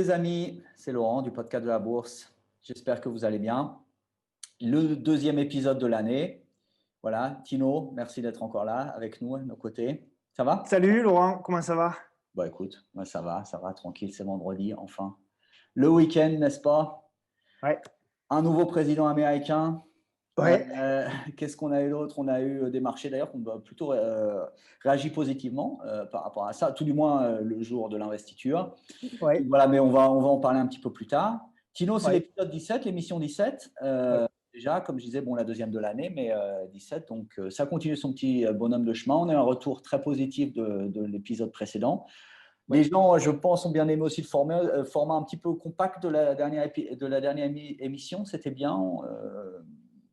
les amis, c'est Laurent du podcast de la Bourse. J'espère que vous allez bien. Le deuxième épisode de l'année. Voilà, Tino, merci d'être encore là avec nous, à nos côtés. Ça va? Salut Laurent, comment ça va? Bon, écoute, moi, ça va, tranquille, c'est vendredi, enfin. Le week-end, n'est-ce pas? Ouais, Un nouveau président américain. ouais, Qu'est-ce qu'on a eu d'autre? On a eu des marchés d'ailleurs qui ont plutôt réagi positivement par rapport à ça, tout du moins le jour de l'investiture. ouais, Voilà, mais on va en parler un petit peu plus tard. Tino, c'est ouais, l'épisode 17, l'émission 17. ouais. Déjà, comme je disais, bon, la deuxième de l'année, mais 17. Donc, ça continue son petit bonhomme de chemin. On a un retour très positif de l'épisode précédent. Les Ouais. gens, je pense, ont bien aimé aussi le format un petit peu compact de la dernière émission. C'était bien.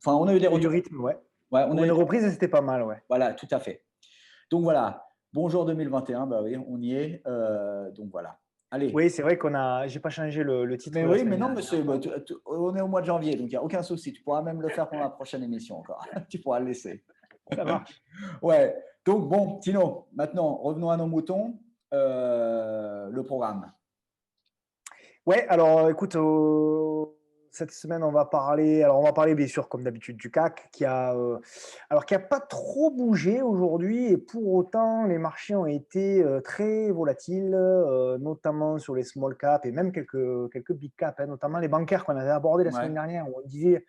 Enfin, on a eu des Il y a eu du retours. rythme, ouais. Ouais, on Pour a eu une des- reprise, c'était pas mal, ouais. Voilà, tout à fait. Donc, voilà. Bonjour 2021. Bah oui, on y est. Donc, voilà. Allez. Oui, c'est vrai j'ai pas changé le titre Mais la oui, mais semaine non, dernière. monsieur, on est au mois de janvier, donc il n'y a aucun souci. Tu pourras même le faire pour la prochaine émission encore. Tu pourras le laisser. Ça marche. Ouais. Donc, bon, Tino, maintenant, revenons à nos moutons. Le programme. Ouais, alors écoute, cette semaine, on va parler bien sûr, comme d'habitude, du CAC qui a pas trop bougé aujourd'hui et pour autant, les marchés ont été très volatiles, notamment sur les small caps et même quelques big caps, hein, notamment les bancaires qu'on avait abordés la semaine Ouais. dernière où on disait,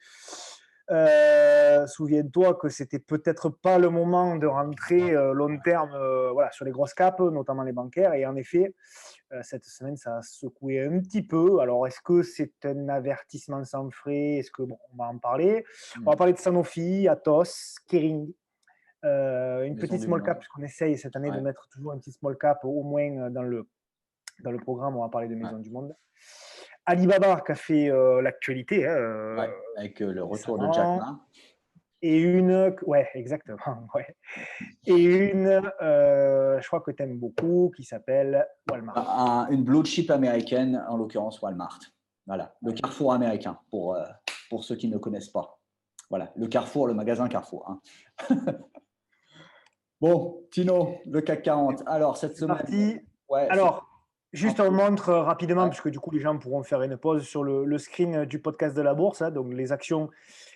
souviens-toi que c'était peut-être pas le moment de rentrer long terme voilà, sur les grosses caps, notamment les bancaires. Et en effet, cette semaine, ça a secoué un petit peu. Alors, est-ce que c'est un avertissement sans frais? Est-ce que, bon, on va en parler. On va parler de Sanofi, Atos, Kering, une Maison petite du small cap, monde. puisqu'on essaye cette année de Ouais. mettre toujours un petit small cap au moins dans le programme. On va parler de Ouais. Maison du Monde. Alibaba qui a fait l'actualité Ouais. Avec le retour de Jack récemment. Ma. Et ouais, exactement. Ouais. Et je crois que tu aimes beaucoup, qui s'appelle Walmart. Une blue chip américaine, en l'occurrence Walmart. Voilà. Le Carrefour américain, pour ceux qui ne connaissent pas. Voilà. Le Carrefour, le magasin Carrefour. Hein. Bon, Tino, le CAC 40. Alors, cette C'est semaine, parti. ouais, c'est Alors, un juste on peu. montre rapidement, Ouais. puisque du coup les gens pourront faire une pause sur le screen du podcast de la bourse, hein, donc les actions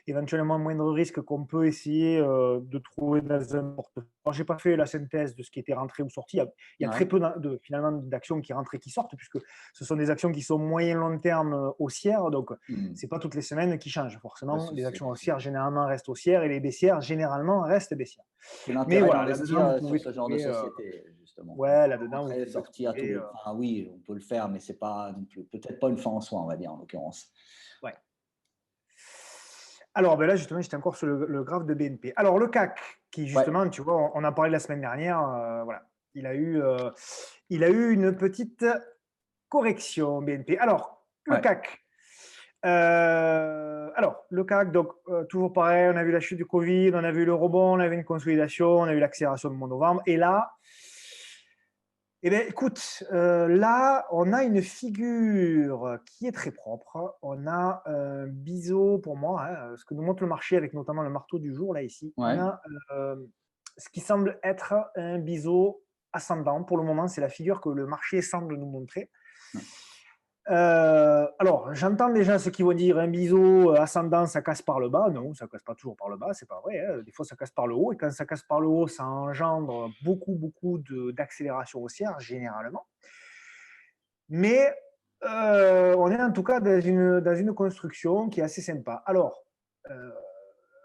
éventuellement moindre risque qu'on peut essayer de trouver dans un portefeuille. Alors, j'ai pas fait la synthèse de ce qui était rentré ou sorti. Il y a très Ouais. peu finalement d'actions qui rentrent et qui sortent, puisque ce sont des actions qui sont moyen long terme haussières, donc Hmm. c'est pas toutes les semaines qui changent. Bah, Forcément, les actions haussières généralement restent haussières et les baissières généralement restent baissières. c'est Mais l'intérêt voilà, là-dedans vous d'investir sur pouvez ce genre de trouver société, justement. On ouais, peut là-dedans vous rentrer, pouvez sortir trouver Enfin, oui, on peut le faire, mais c'est pas non plus, peut-être pas une fin en soi, on va dire, en l'occurrence. ouais. Alors, ben là, justement, j'étais encore sur le graphe de BNP. Alors, le CAC, qui Ouais, justement, tu vois, on en parlait la semaine dernière, voilà, il a eu une petite correction, BNP. Alors, le ouais. CAC. Le CAC, donc, toujours pareil, on a vu la chute du Covid, on a vu le rebond, on a vu une consolidation, on a eu l'accélération de mois de novembre. Et là, eh bien, écoute, là, on a une figure qui est très propre. On a un biseau, pour moi, hein, ce que nous montre le marché avec notamment le marteau du jour, là, ici. On Ouais. a ce qui semble être un biseau ascendant. Pour le moment, c'est la figure que le marché semble nous montrer. Alors, j'entends déjà ceux qui vont dire un biseau ascendant, ça casse par le bas. Non, ça casse pas toujours par le bas, c'est pas vrai. Hein. Des fois, ça casse par le haut. Et quand ça casse par le haut, ça engendre beaucoup d'accélération haussière, généralement. Mais on est en tout cas dans une construction qui est assez sympa. Alors, euh,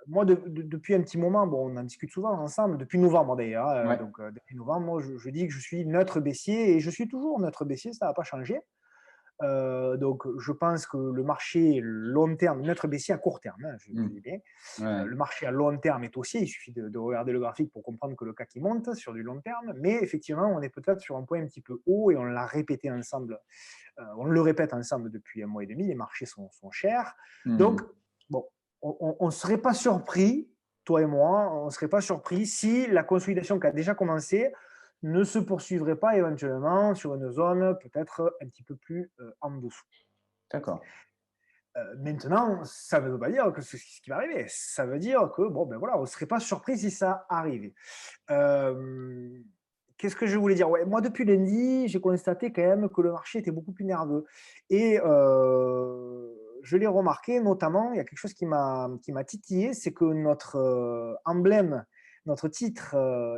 moi, depuis un petit moment, bon, on en discute souvent ensemble, depuis novembre d'ailleurs. Ouais. Donc, depuis novembre, moi, je dis que je suis neutre baissier et je suis toujours neutre baissier, ça n'a pas changé. Donc, je pense que le marché long terme, neutre baissier à court terme, hein, je dis bien, Ouais. le marché à long terme est haussier. Il suffit de regarder le graphique pour comprendre que le CAC monte sur du long terme. Mais effectivement, on est peut-être sur un point un petit peu haut et on l'a répété ensemble. On le répète ensemble depuis un mois et demi. Les marchés sont chers. Donc, bon, on ne serait pas surpris, toi et moi, on ne serait pas surpris si la consolidation qui a déjà commencé ne se poursuivrait pas éventuellement sur une zone peut-être un petit peu plus en dessous. D'accord. Maintenant, ça ne veut pas dire que c'est ce qui va arriver. Ça veut dire que, bon, ben voilà, on ne serait pas surpris si ça arrivait. qu'est-ce que je voulais dire? Ouais, moi, depuis lundi, j'ai constaté quand même que le marché était beaucoup plus nerveux. Et je l'ai remarqué, notamment, il y a quelque chose qui m'a titillé, c'est que notre emblème, notre titre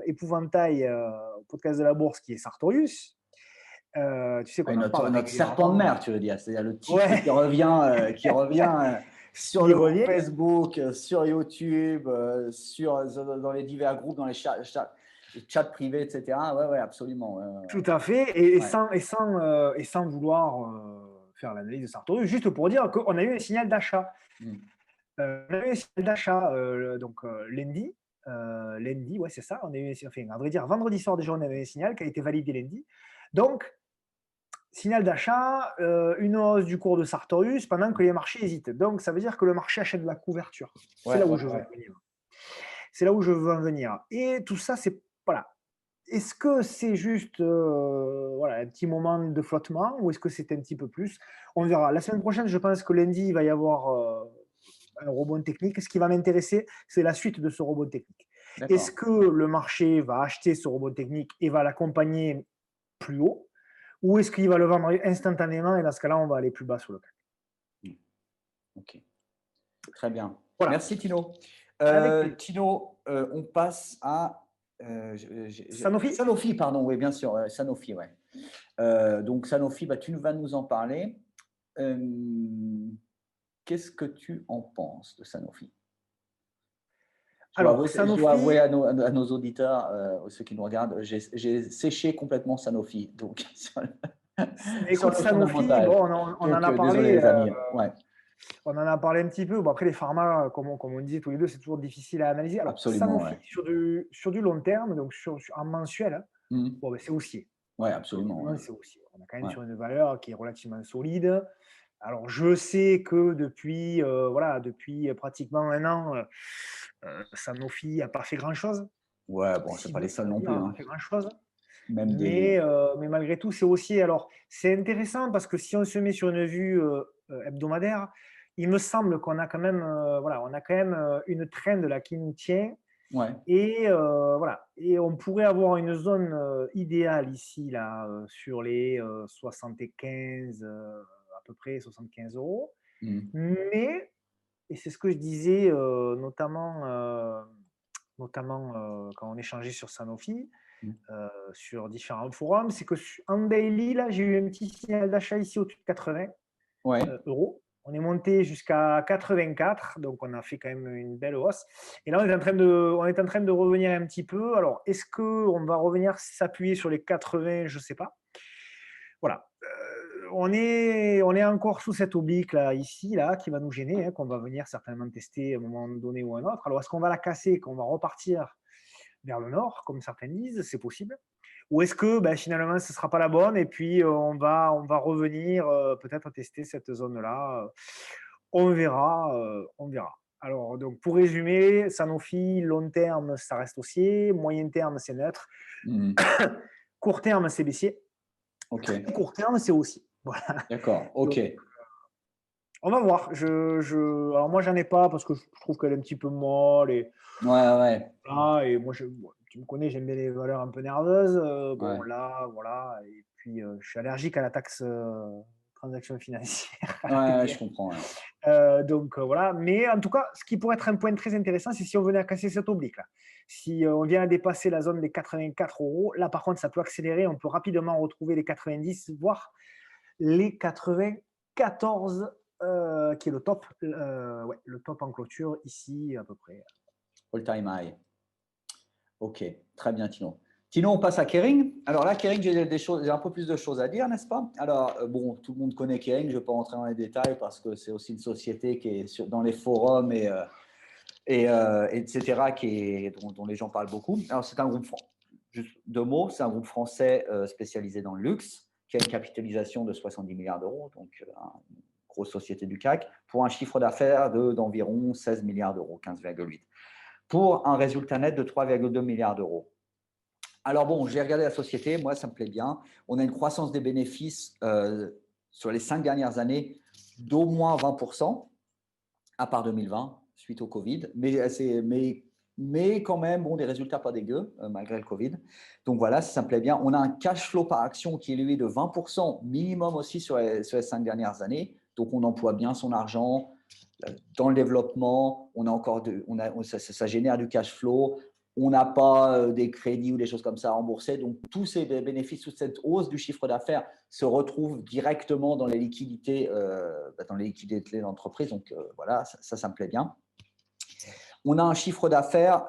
épouvantail au podcast de la bourse, qui est Sartorius, tu sais Ouais, qu'on en parle notre serpent de régulièrement. mer, tu veux dire. C'est-à-dire le titre Ouais, qui revient sur il le groupe revient. Facebook, sur YouTube, dans les divers groupes, dans les chats privés, etc. Ouais, ouais, absolument. Ouais, Tout à fait, et ouais. sans vouloir faire l'analyse de Sartorius, juste pour dire qu'on a eu un signal d'achat. Mm. On a eu un signal d'achat donc lundi. Lundi, ouais, c'est ça. On a eu, enfin, à vrai dire, vendredi soir déjà, on avait un signal qui a été validé lundi. Donc, signal d'achat, une hausse du cours de Sartorius pendant que les marchés hésitent. Donc, ça veut dire que le marché achète de la couverture. C'est Ouais, là où ouais, je veux ouais. en venir. C'est là où je veux en venir. Et tout ça, c'est voilà. Est-ce que c'est juste voilà, un petit moment de flottement ou est-ce que c'est un petit peu plus? On verra. La semaine prochaine, je pense que lundi, il va y avoir un rebond technique. Ce qui va m'intéresser, c'est la suite de ce rebond technique. Est-ce D'accord. que le marché va acheter ce rebond technique et va l'accompagner plus haut ou est-ce qu'il va le vendre instantanément et dans ce cas-là, on va aller plus bas sur le CAC? Mm. OK. Très bien. Voilà, Merci, Tino. avec plaisir. Tino, on passe à Sanofi? Sanofi, pardon, oui, bien sûr, Sanofi, ouais. Donc, Sanofi, bah, tu vas nous en parler. Euh, Qu'est-ce que tu en penses de Sanofi? Alors, Je dois avouer Sanofi, à nos auditeurs, ceux qui nous regardent, j'ai séché complètement Sanofi, donc sur écoute, le Sanofi, fondamental. bon, on en Donc, a désolé parlé. les amis. Ouais, On en a parlé un petit peu. Bon, après, les pharma, comme on disait tous les deux, c'est toujours difficile à analyser. Alors, absolument, Sanofi, ouais. sur du long terme, donc en mensuel, hein, Mhm. bon, ben, c'est haussier. Ouais, absolument. Globalement, Ouais. c'est haussier. On est quand même Ouais. sur une valeur qui est relativement solide. Alors, je sais que depuis pratiquement un an, Sanofi n'a pas fait grand-chose. Ouais, bon, c'est Si pas les j'ose seuls non dire, plus, n'a pas hein. fait grand-chose. Même des. Mais malgré tout, c'est haussier. Alors, c'est intéressant parce que si on se met sur une vue hebdomadaire, il me semble qu'on a quand même, on a quand même une trend là qui nous tient. Ouais. Et voilà. Et on pourrait avoir une zone idéale ici, là, sur les 75, à peu près 75 euros. Mhm. Mais, et c'est ce que je disais notamment quand on échangeait sur Sanofi, Mhm. sur différents forums, c'est que en daily, là, j'ai eu un petit signal d'achat ici au-dessus de 80 Ouais. euros. On est monté jusqu'à 84, donc on a fait quand même une belle hausse. Et là, on est en train de revenir un petit peu. Alors, est-ce qu'on va revenir s'appuyer sur les 80? Je ne sais pas. Voilà. On est encore sous cette oblique là, ici, là, qui va nous gêner, hein, qu'on va venir certainement tester à un moment donné ou à un autre. Alors, est-ce qu'on va la casser, qu'on va repartir vers le nord, comme certains disent? C'est possible. Ou est-ce que finalement ce ne sera pas la bonne et puis on va revenir peut-être tester cette zone-là. On verra, on verra. Alors, donc, pour résumer, Sanofi, long terme, ça reste haussier, moyen terme, c'est neutre, Mhm. court terme, c'est baissier, Ok. court terme, c'est haussier. Voilà. D'accord. Ok. Donc, on va voir. Alors, moi, j'en ai pas parce que je trouve qu'elle est un petit peu molle Ouais, ouais. et moi, tu me connais, j'aime bien les valeurs un peu nerveuses. Bon, Ouais. là, voilà. Et puis, je suis allergique à la taxe transaction financière, à Ouais, la ouais, TVA. je comprends. Ouais. Donc, voilà. Mais en tout cas, ce qui pourrait être un point très intéressant, c'est si on venait à casser cette oblique là. Si on vient à dépasser la zone des 84 euros, là, par contre, ça peut accélérer. On peut rapidement retrouver les 90, voire les 94, qui est le top, ouais, le top en clôture ici, à peu près. All time high. Ok. Très bien, Tino. Tino, on passe à Kering. Alors là, Kering, j'ai un peu plus de choses à dire, n'est-ce pas? Alors, bon, tout le monde connaît Kering. Je ne vais pas rentrer dans les détails parce que c'est aussi une société qui est dans les forums etc., dont les gens parlent beaucoup. Alors, c'est un groupe, juste deux mots, c'est un groupe français spécialisé dans le luxe qui a une capitalisation de 70 milliards d'euros, donc une grosse société du CAC, pour un chiffre d'affaires d'environ 16 milliards d'euros, 15,8, pour un résultat net de 3,2 milliards d'euros. Alors bon, j'ai regardé la société, moi ça me plaît bien. On a une croissance des bénéfices sur les 5 dernières années d'au moins 20%, à part 2020, suite au Covid. Mais mais quand même, bon, des résultats pas dégueux, malgré le Covid. Donc voilà, ça me plaît bien. On a un cash flow par action qui est, lui, de 20% minimum aussi sur les 5 dernières années. Donc, on emploie bien son argent dans le développement. On a encore ça génère du cash flow. On n'a pas des crédits ou des choses comme ça à rembourser. Donc, tous ces bénéfices, toute cette hausse du chiffre d'affaires se retrouvent directement dans les liquidités, de l'entreprise. Donc, voilà, ça me plaît bien. On a un chiffre d'affaires,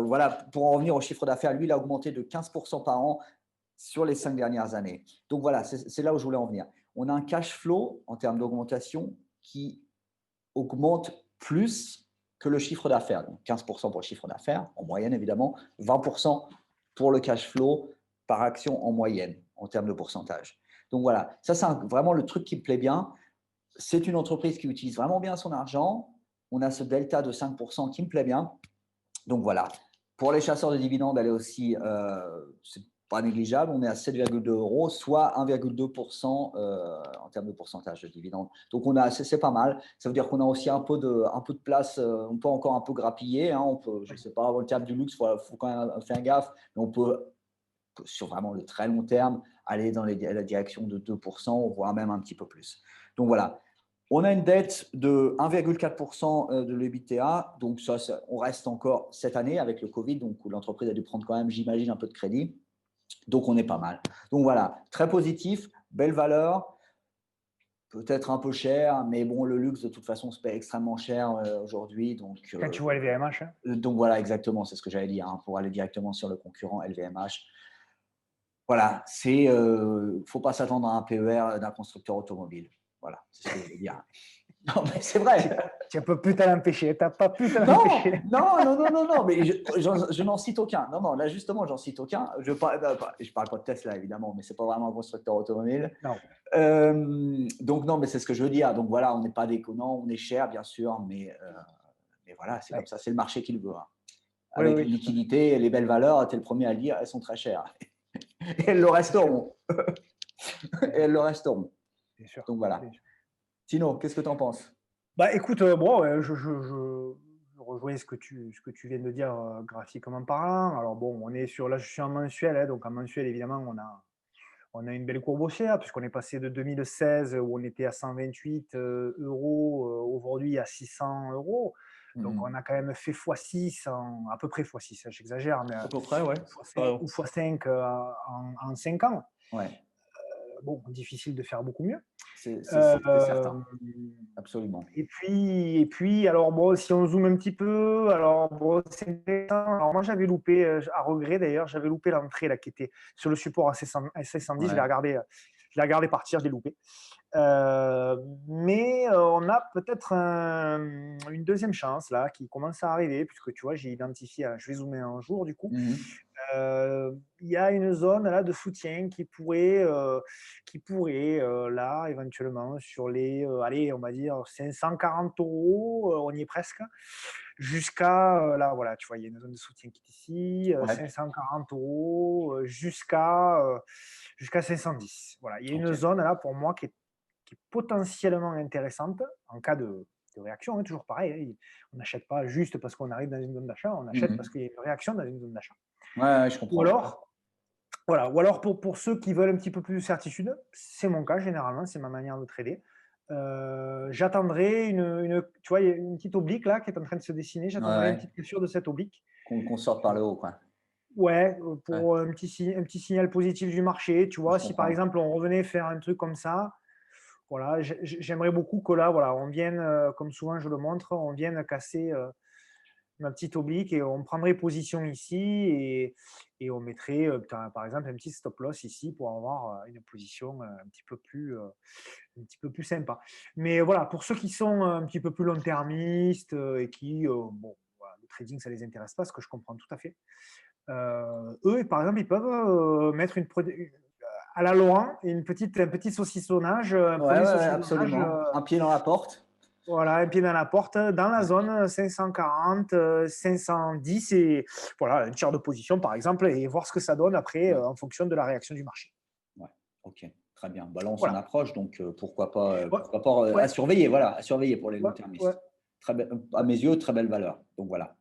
voilà, pour en revenir au chiffre d'affaires, lui, il a augmenté de 15% par an sur les 5 dernières années. Donc, voilà, c'est là où je voulais en venir. On a un cash flow en termes d'augmentation qui augmente plus que le chiffre d'affaires. Donc 15% pour le chiffre d'affaires, en moyenne évidemment, 20% pour le cash flow par action en moyenne, en termes de pourcentage. Donc voilà, ça c'est vraiment le truc qui me plaît bien. C'est une entreprise qui utilise vraiment bien son argent. On a ce delta de 5% qui me plaît bien. Donc voilà, pour les chasseurs de dividendes, elle est aussi, c'est pas négligeable. On est à 7,2 €, soit 1,2% en termes de pourcentage de dividendes. Donc c'est pas mal. Ça veut dire qu'on a aussi un peu de place. On peut encore un peu grappiller. On peut, je ne sais pas, le terme du luxe, il faut quand même faire gaffe. Mais on peut, sur vraiment le très long terme, aller dans la direction de 2%, voire même un petit peu plus. Donc voilà. On a une dette de 1,4% de l'EBITDA, donc ça, on reste encore cette année avec le Covid, donc l'entreprise a dû prendre quand même, j'imagine, un peu de crédit. Donc, on est pas mal. Donc, voilà, très positif, belle valeur, peut-être un peu cher, mais bon, le luxe, de toute façon, se paie extrêmement cher aujourd'hui. Quand tu vois LVMH. Donc, voilà, exactement, c'est ce que j'allais dire, pour aller directement sur le concurrent LVMH. Voilà, faut pas s'attendre à un PER d'un constructeur automobile. Voilà, c'est ce que je veux dire. Non, mais c'est vrai. Tu ne peux plus t'en empêcher. Tu n'as pas pu t'en empêcher. Non, mais je n'en cite aucun. Non, là, justement, j'en cite aucun. Je parle pas de Tesla, évidemment, mais ce n'est pas vraiment un constructeur automobile. Non. Donc, non, mais c'est ce que je veux dire. Donc, voilà, on n'est pas déconnant, on est cher, bien sûr, mais voilà, c'est comme ça. C'est le marché qui le veut. Avec les liquidités et les belles valeurs, tu es le premier à le dire, elles sont très chères. Et elles le resteront. Bien sûr. Donc, voilà. Tino, qu'est-ce que tu en penses? Bah, écoute, je rejoins ce que tu viens de dire graphiquement parlant. Alors bon, là, je suis en mensuel, donc en mensuel, évidemment, on a une belle courbe haussière, puisqu'on est passé de 2016 où on était à 128 euros, aujourd'hui à 600 euros. Donc on a quand même fait x6, à peu près x6, j'exagère, mais à peu près, ouais. ou x5 en 5 ans. Ouais. Bon, difficile de faire beaucoup mieux. C'est certain, absolument. Et puis, alors bon, si on zoome un petit peu, alors bon, c'est intéressant. Alors moi, j'avais loupé, à regret d'ailleurs, j'avais loupé l'entrée là qui était sur le support AC110. Je l'ai regardé partir, je l'ai loupé. Mais on a peut-être une deuxième chance là qui commence à arriver, puisque tu vois, j'ai identifié, je vais zoomer un jour du coup. Il y a une zone là de soutien qui pourrait là éventuellement sur les allez, on va dire 540 €, on y est presque, jusqu'à là, voilà, tu vois, il y a une zone de soutien qui est ici, 540 € jusqu'à 510. Voilà, il y a une zone là pour moi qui est potentiellement intéressante en cas de réaction, toujours pareil, on n'achète pas juste parce qu'on arrive dans une zone d'achat, on achète parce qu'il y a une réaction dans une zone d'achat. Ouais, je comprends. Ou alors pour ceux qui veulent un petit peu plus de certitude, c'est mon cas généralement, c'est ma manière de trader. J'attendrai tu vois, il y a une petite oblique là qui est en train de se dessiner, j'attendrai une petite cassure de cette oblique. Qu'on sorte par le haut, quoi. Ouais, pour un petit signal positif du marché, tu vois, si par exemple on revenait faire un truc comme ça, voilà, j'aimerais beaucoup que là, voilà, on vienne, comme souvent je le montre, on vienne casser ma petite oblique et on prendrait position ici et on mettrait par exemple un petit stop loss ici pour avoir une position un petit peu plus sympa. Mais voilà, pour ceux qui sont un petit peu plus long-termistes et qui, bon, voilà, le trading ça les intéresse pas, ce que je comprends tout à fait. Eux, par exemple, ils peuvent mettre à la loin un petit saucissonnage, absolument. Un pied dans la porte. Voilà, un pied dans la porte, dans la zone 540, 510 et voilà, un tiers de position par exemple et voir ce que ça donne après en fonction de la réaction du marché. Ouais, ok, très bien. Bah là, on s'en approche, donc pourquoi pas Ouais. à surveiller, voilà, à surveiller pour les long termistes. Ouais. À mes yeux, très belle valeur. Donc voilà.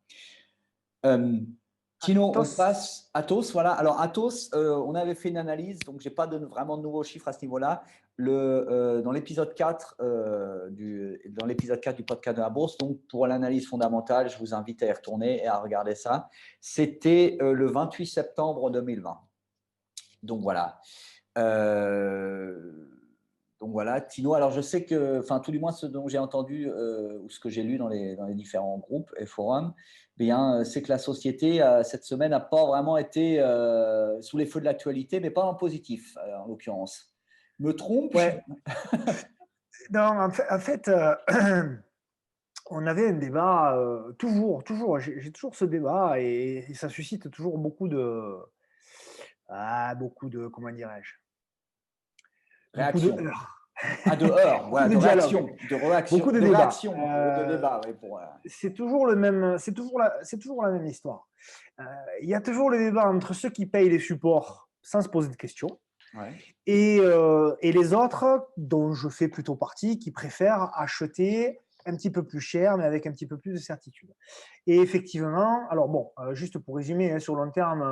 Tino, on Atos. passe Atos, voilà. Alors Atos, on avait fait une analyse, donc j'ai pas vraiment de nouveaux chiffres à ce niveau-là. Dans l'épisode 4 dans l'épisode 4 du podcast de la bourse, donc pour l'analyse fondamentale, je vous invite à y retourner et à regarder ça. C'était le 28 septembre 2020. Donc voilà. Donc voilà, Tino. Alors je sais que, enfin tout du moins ce dont j'ai entendu ou ce que j'ai lu dans les différents groupes et forums, bien c'est que la société cette semaine n'a pas vraiment été sous les feux de l'actualité, mais pas en positif en l'occurrence. Me trompe? Ouais. Non, en fait on avait un débat, toujours, j'ai toujours ce débat et ça suscite toujours beaucoup de, comment dirais-je, beaucoup de Réaction. heurts, Ah, de heurts, beaucoup voilà, de de dialogue, réaction, de réaction, beaucoup de de débats. réaction, de débat, oui, pour. C'est toujours le même, c'est toujours la même histoire. Il y a toujours le débat entre ceux qui payent les supports sans se poser de questions Ouais. et les autres, dont je fais plutôt partie, qui préfèrent acheter un petit peu plus cher, mais avec un petit peu plus de certitude. Et effectivement, alors bon, juste pour résumer, sur long terme,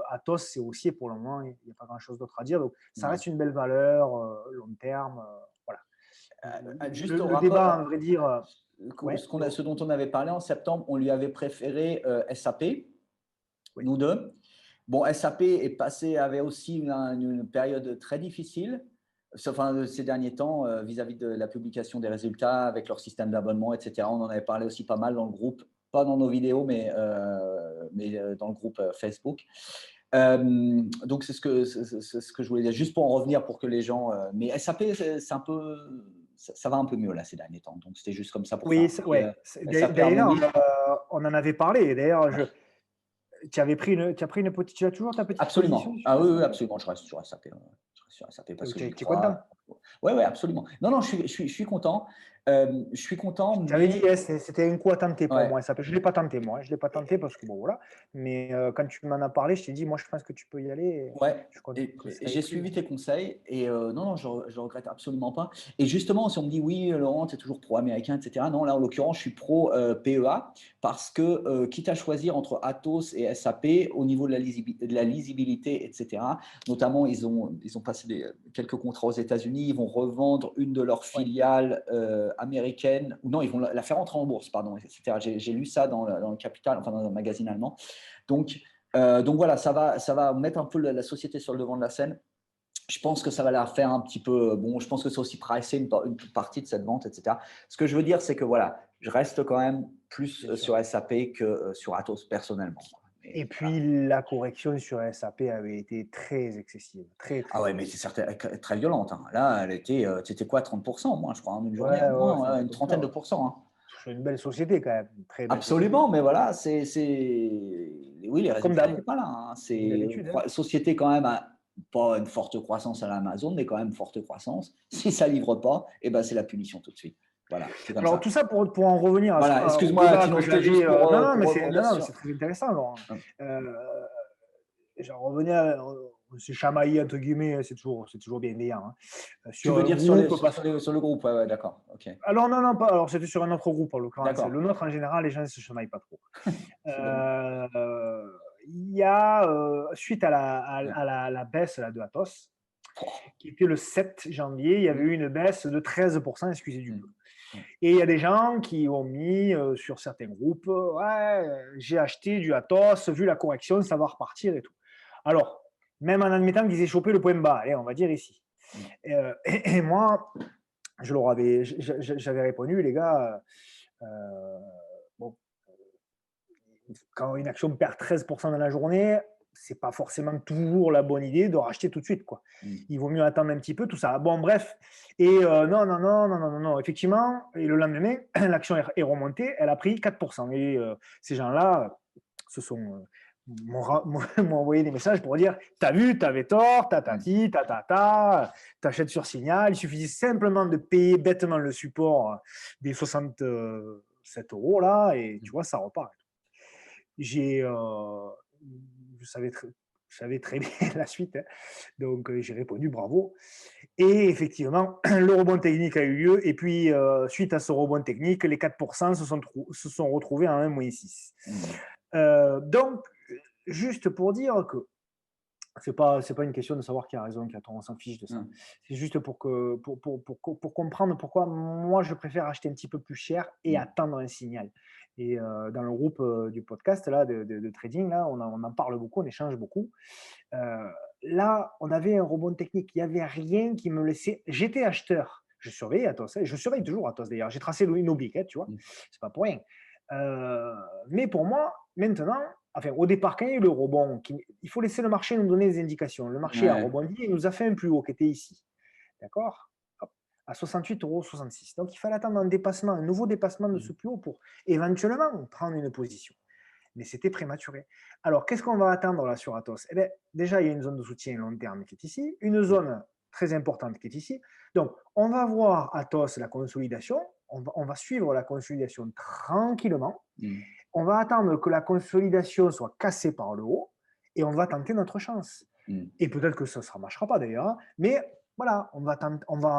Atos, c'est haussier pour le moment, il n'y a pas grand-chose d'autre à dire. Donc, ça Ouais. reste une belle valeur, long terme. Voilà. Juste au Le débat, rapport, à vrai dire, ouais, ce dont on avait parlé en septembre, on lui avait préféré SAP, oui. nous deux. Bon, SAP est passé, avait aussi une période très difficile, enfin, ces derniers temps, vis-à-vis de la publication des résultats avec leur système d'abonnement, etc. On en avait parlé aussi pas mal dans le groupe, pas dans nos vidéos, mais dans le groupe Facebook. Donc, c'est ce que je voulais dire, juste pour en revenir, pour que les gens. Mais SAP, c'est un peu. Ça va un peu mieux là ces derniers temps. Donc, c'était juste comme ça pour faire Oui, un petit ouais. SAP D'ailleurs, Harmony. on en avait parlé. D'ailleurs, tu as pris une petite, tu as toujours ta petite position Absolument. sur Ah oui, oui, SAP? absolument. Je reste sur SAP. Je reste sur SAP parce que Tu j'y es content? crois. Oui, oui, absolument. Non, non, je suis content. Je suis content, Je t'avais dit, mais. c'était un coup à tenter pour Ouais. moi, SAP. Je ne l'ai pas tenté, moi. Je ne l'ai pas tenté parce que, bon, voilà. Mais quand tu m'en as parlé, je t'ai dit, moi, je pense que tu peux y aller. Et Ouais, je suis content que ça ait j'ai pris. suivi tes conseils et non, non, je regrette absolument pas. Et justement, si on me dit oui, Laurent, tu es toujours pro-américain, etc. Non, là, en l'occurrence, je suis pro-PEA parce que, quitte à choisir entre Atos et SAP, au niveau de la lisibilité, etc., notamment, ils ont passé quelques contrats aux États-Unis, ils vont revendre une de leurs Ouais. filiales américaines, ou non, ils vont la faire entrer en bourse, pardon, etc. J'ai lu ça dans le Capital, enfin, dans un magazine allemand. Donc voilà, ça va mettre un peu la société sur le devant de la scène. Je pense que ça va la faire un petit peu. Bon, je pense que c'est aussi pricé une partie de cette vente, etc. Ce que je veux dire, c'est que voilà, je reste quand même plus Bien sûr. sur SAP que sur Atos personnellement. Et Mais voilà. puis, la correction sur SAP avait été très excessive. Très, Ah très ouais, mais c'est excessive. certain, très violente. Hein. Là, elle était, c'était quoi, 30%, moi, je crois, en une journée, Ouais, au ouais, moins, c'est un ouais, truc une comme ça. trentaine de Ouais. pourcents. Hein. C'est une belle société, quand même. Une très belle société. Absolument, mais voilà, oui, les Comme résultats d'hab, n'étaient pas là. Hein. C'est comme une d'habitude. Hein. société quand même pas une forte croissance à l'Amazon, mais quand même forte croissance. Si ça livre pas, eh ben c'est la punition tout de suite. Voilà, c'est comme Alors, ça. tout ça pour en revenir Voilà, au excuse-moi, débat que Tino, c'était j'avais. juste pour, Non, pour mais rebondir non, mais sur. c'est très intéressant, Laurent. Hum. Euh, J'en revenais, on s'est chamaillé, entre guillemets, c'est toujours bienveillant. Hein. Tu Sur veux un dire groupe, parce sur le groupe, ouais, ouais, d'accord, ok. alors non, non, pas. Alors c'était sur un autre groupe en l'occurrence. Le D'accord, nôtre en général, les gens ne se chamaillent pas trop. c'est dommage. Il y a suite à Ouais. la baisse là, de Atos, qui était le 7 janvier, il y avait Hum, eu une baisse de 13%, excusez du peu. hum, hum. Et il y a des gens qui ont mis sur certains groupes, ouais, j'ai acheté du Atos, vu la correction, ça va repartir et tout. Alors, même en admettant qu'ils aient chopé le point bas, allez, on va dire ici. Hum. Et moi, j'avais répondu, les gars, bon, quand une action perd 13% dans la journée, c'est pas forcément toujours la bonne idée de racheter tout de suite, quoi. Hum. Il vaut mieux attendre un petit peu, tout ça. Bon, bref. Et non, non, non, non, non, non, non. Effectivement, et le lendemain, l'action est remontée, elle a pris 4%. Et ces gens-là se sont m'ont envoyé des messages pour dire t'as vu, t'avais tort, Hum. tatati, tatata, t'achètes sur Signal. Il suffisait simplement de payer bêtement le support des 67 euros là, et tu vois, ça repart. J'ai, je savais très, je savais très bien la suite, hein. Donc j'ai répondu bravo. Et effectivement, le rebond technique a eu lieu. Et puis, suite à ce rebond technique, les 4% se sont retrouvés à 1,6. Hum. Donc, juste pour dire que c'est pas une question de savoir qui a raison, qui a tort, on s'en fiche de ça. Mmh. C'est juste pour comprendre pourquoi moi je préfère acheter un petit peu plus cher et Mmh. attendre un signal. Et dans le groupe du podcast là, de trading, là, on en parle beaucoup, on échange beaucoup. Euh, Là, on avait un rebond technique, il n'y avait rien qui me laissait. J'étais acheteur, je surveillais Atos, et je surveille toujours Atos d'ailleurs. J'ai tracé une oblique, hein, tu vois, Mmh. c'est pas pour rien. Euh, mais pour moi, maintenant, enfin, au départ, quand il y a eu le rebond, il faut laisser le marché nous donner des indications. Le marché a Ouais. rebondi et nous a fait un plus haut qui était ici. D'accord? Hop, à 68,66 €. Donc, il fallait attendre un dépassement, un nouveau dépassement de Mmh. ce plus haut pour éventuellement prendre une position. Mais c'était prématuré. Alors, qu'est-ce qu'on va attendre là sur Atos? Eh bien, déjà, il y a une zone de soutien long terme qui est ici, une zone très importante qui est ici. Donc, on va voir Atos, la consolidation. On va suivre la consolidation tranquillement. Mmh. On va attendre que la consolidation soit cassée par le haut et on va tenter notre chance. Mmh. Et peut-être que ça ne marchera pas d'ailleurs, hein. Mais voilà, on va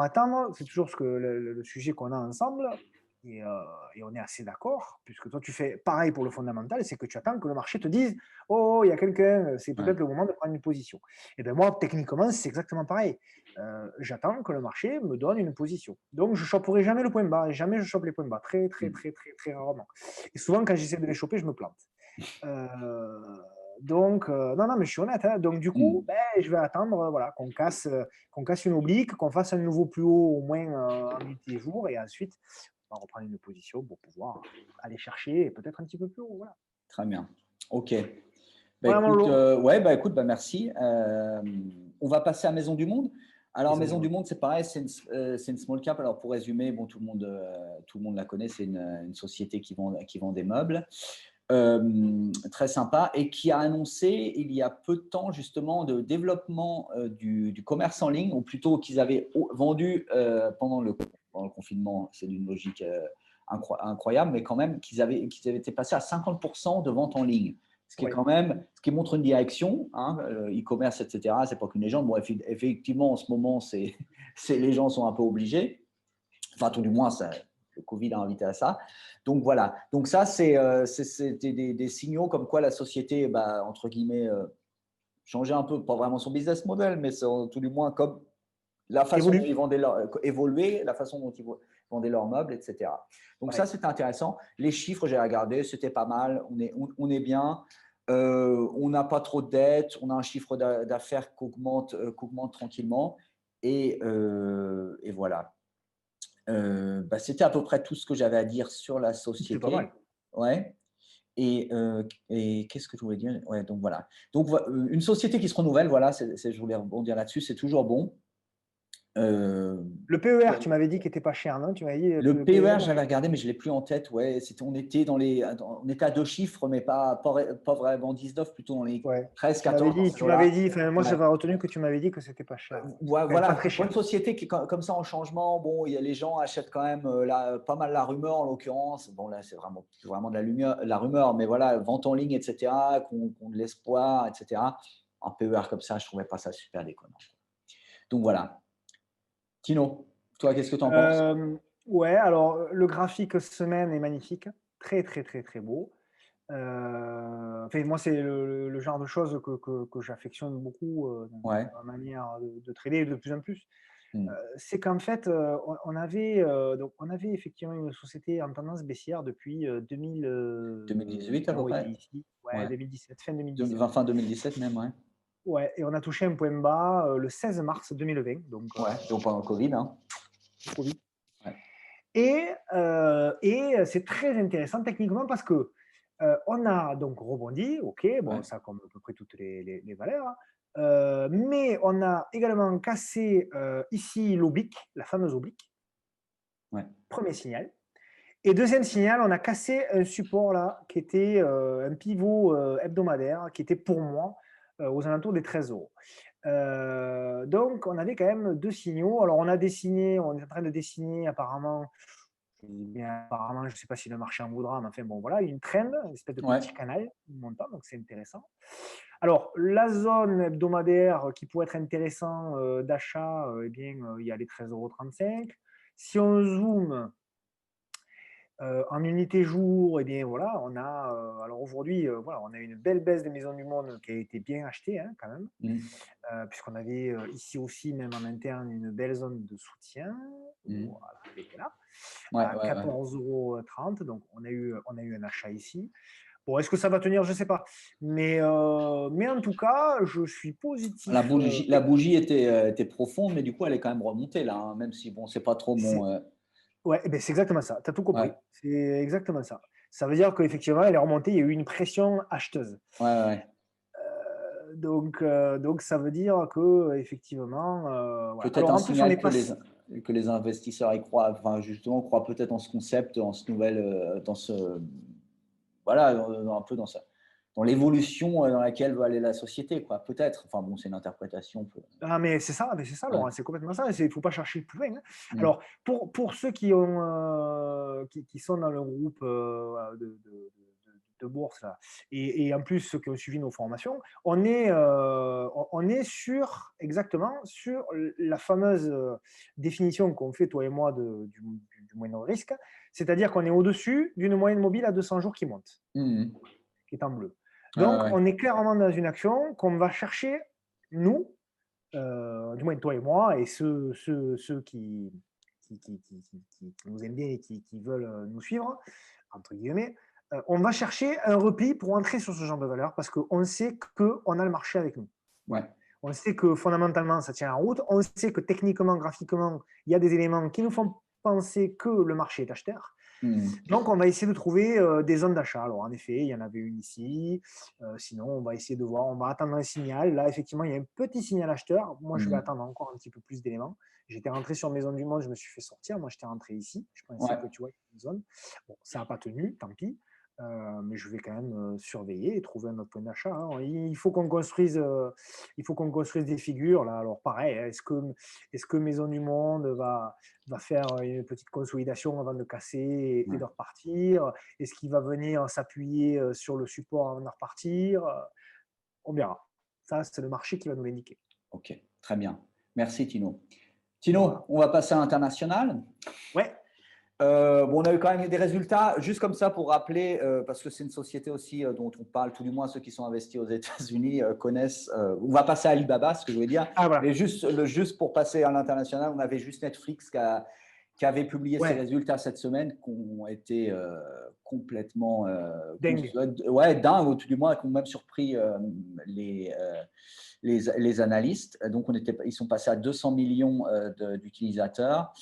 attendre. C'est toujours le sujet qu'on a ensemble. Et, euh, et on est assez d'accord, puisque toi tu fais pareil pour le fondamental, c'est que tu attends que le marché te dise oh, il y a quelqu'un, c'est Ouais. peut-être le moment de prendre une position. Et bien moi, techniquement, c'est exactement pareil. J'attends que le marché me donne une position. Donc je ne choperai jamais le point bas, jamais je chope les points bas, très, très, Mmh. très, très, très rarement. Et souvent, quand j'essaie de les choper, je me plante. Euh, donc, non, non, mais je suis honnête, hein. Donc, du coup, Mmh. ben, je vais attendre voilà, qu'on casse une oblique, qu'on fasse un nouveau plus haut au moins en nuit et jour, et ensuite, on va reprendre une position pour pouvoir aller chercher peut-être un petit peu plus haut. Voilà, Très bien. OK. Bah, voilà mon écoute, lot. ouais, bah, écoute, bah, merci. On va passer à Maison du Monde. Alors, Maison du Maison du monde. Monde, c'est pareil, c'est une small cap. Alors, pour résumer, bon, tout le monde la connaît. C'est une société qui vend des meubles. Très sympa et qui a annoncé il y a peu de temps justement de développement du commerce en ligne, ou plutôt qu'ils avaient vendu pendant le confinement. C'est d'une logique incroyable, mais quand même qu'ils avaient été passés à 50% de vente en ligne. Ce qui est Oui. quand même, ce qui montre une direction, hein, e-commerce, etc. C'est pas qu'une légende. Bon, effectivement, en ce moment, les gens sont un peu obligés. Enfin, tout du moins, le Covid a invité à ça. Donc voilà. Donc ça, c'était des signaux comme quoi la société, bah, entre guillemets, changeait un peu, pas vraiment son business model, mais tout du moins comme la façon dont Évolue. ils vendaient évoluer, la façon dont ils vendaient leurs meubles, etc. Donc ça, Ouais. c'était intéressant. Les chiffres, j'ai regardé, c'était pas mal. On est bien. On n'a pas trop de dettes. On a un chiffre d'affaires qu'augmente tranquillement. Et voilà. Bah, c'était à peu près tout ce que j'avais à dire sur la C'est pas mal. société. Ouais. Et qu'est-ce que je voulais dire? Ouais, donc voilà. Donc, une société qui se renouvelle, voilà, je voulais rebondir là-dessus, c'est toujours bon. Euh, Le PER, tu m'avais dit qu'il n'était pas cher, non? Tu m'avais dit le le PER. PER, j'avais regardé, mais je ne l'ai plus en tête. Ouais, on était à deux chiffres, mais pas vraiment 19, plutôt dans les Ouais. 13, Tu m'avais 14 dans dit, ces eaux-là. enfin, moi Ouais. j'avais retenu que tu m'avais dit que c'était pas cher. Enfin, pas Voilà, très pour cher. une société qui est comme ça en changement, bon, les gens achètent quand même pas mal la rumeur en l'occurrence. Bon, là, c'est vraiment de la rumeur, mais voilà, vente en ligne, etc., qu'on de l'espoir, etc. Un PER comme ça, je ne trouvais pas ça super déconnant. Donc voilà. Tino, toi, qu'est-ce que tu en penses? Euh, ouais, alors le graphique semaine est magnifique, très très très très beau. Enfin, moi, c'est le genre de choses que j'affectionne beaucoup Ouais. dans la manière de trader de plus en plus. Hmm. C'est qu'en fait, on avait effectivement une société en tendance baissière depuis 2000. 2018 à peu On était près? ici, ouais, Ouais. 2017, fin 2017. Fin 2017 même, ouais. Ouais, et on a touché un point bas le 16 mars 2020, donc Ouais, donc pendant le Covid, hein. le Covid. Ouais. Et c'est très intéressant techniquement parce que on a donc rebondi, ok, bon, Ouais. ça comme à peu près toutes les valeurs, hein. Mais on a également cassé ici l'oblique, la fameuse oblique, Ouais. premier signal. Et deuxième signal, on a cassé un support là qui était un pivot hebdomadaire qui était pour moi aux alentours des 13 €. Donc, on avait quand même deux signaux. Alors, on est en train de dessiner apparemment, apparemment, je ne sais pas si le marché en voudra, mais enfin bon, voilà, une trend, une espèce de Ouais. petit canal montant, donc c'est intéressant. Alors, la zone hebdomadaire qui pourrait être intéressant d'achat, eh bien, il y a les 13,35 €. Si on zoome, En unité jour, eh bien voilà, on a, alors aujourd'hui, voilà, on a une belle baisse des maisons du monde qui a été bien achetée, hein, quand même, Mmh. puisqu'on avait, ici aussi, même en interne, une belle zone de soutien. Mmh. Voilà, elle était là, Ouais, à ouais, ouais. 14,30 €, donc on a eu un achat ici. Bon, est-ce que ça va tenir? Je ne sais pas. Mais en tout cas, je suis positif, La bougie était profonde, mais du coup, elle est quand même remontée là, hein, même si bon, c'est pas trop mon, c'est ouais, eh beh, c'est exactement ça, tu as tout compris. ouais, C'est exactement ça. Ça veut dire qu'effectivement, elle est remontée, il y a eu une pression acheteuse. ouais, ouais, ouais. Donc ça veut dire qu'effectivement, voilà. Peut-être Alors un en plus, on signal n'est pas que les investisseurs y croient, enfin, justement, croient peut-être en ce concept, en ce nouvel, dans ce voilà, un peu dans l'évolution, dans laquelle va aller la société, quoi, peut-être. Enfin bon, c'est une interprétation peu ah mais c'est ça ouais. Laurent, c'est complètement ça, il ne faut pas chercher plus loin, hein. Mmh. Alors pour ceux qui ont, qui sont dans le groupe, de bourse là et en plus ceux qui ont suivi nos formations, on est sur exactement sur la fameuse, définition qu'on fait toi et moi du moindre risque. C'est-à-dire qu'on est au-dessus d'une moyenne mobile à 200 jours qui monte, Mmh mh. qui est en bleu. Ouais, ouais, Donc ouais. on est clairement dans une action qu'on va chercher, nous, du moins toi et moi, et ceux qui nous aiment bien et qui veulent nous suivre, entre guillemets, on va chercher un repli pour entrer sur ce genre de valeur parce qu'on sait qu'on a le marché avec nous. Ouais. On sait que fondamentalement, ça tient la route. On sait que techniquement, graphiquement, il y a des éléments qui nous font penser que le marché est acheteur. Mmh. Donc, on va essayer de trouver des zones d'achat. Alors, en effet, il y en avait une ici. Sinon, on va essayer de voir. On va attendre un signal. Là, effectivement, il y a un petit signal acheteur. Moi, je vais Mmh. attendre encore un petit peu plus d'éléments. J'étais rentré sur Maison du Monde, je me suis fait sortir. Moi, j'étais rentré ici. Je pensais Ouais. que tu vois, il y a une zone. Bon, ça n'a pas tenu, tant pis. Mais je vais quand même surveiller et trouver un autre point d'achat, hein. Il faut qu'on construise des figures là. Alors pareil, hein, est-ce que Maison du Monde va faire une petite consolidation avant de casser et Ouais. de repartir? Est-ce qu'il va venir s'appuyer sur le support avant de repartir? On verra. Ça, c'est le marché qui va nous l'indiquer. OK, très bien. Merci Tino. Voilà. Tino, on va passer à l'international. Ouais, Bon, on a eu quand même des résultats, juste comme ça pour rappeler, parce que c'est une société aussi dont on parle, tout du moins ceux qui sont investis aux États-Unis connaissent. On va passer à Alibaba, ce que je voulais dire. ah Mais voilà. juste pour passer à l'international, on avait juste Netflix qui avait publié ses Ouais, résultats cette semaine, qui ont été complètement dingue. ouais, dingues, ou tout du moins, qui ont même surpris les, euh, les analystes. Donc, ils sont passés à 200 millions d'utilisateurs.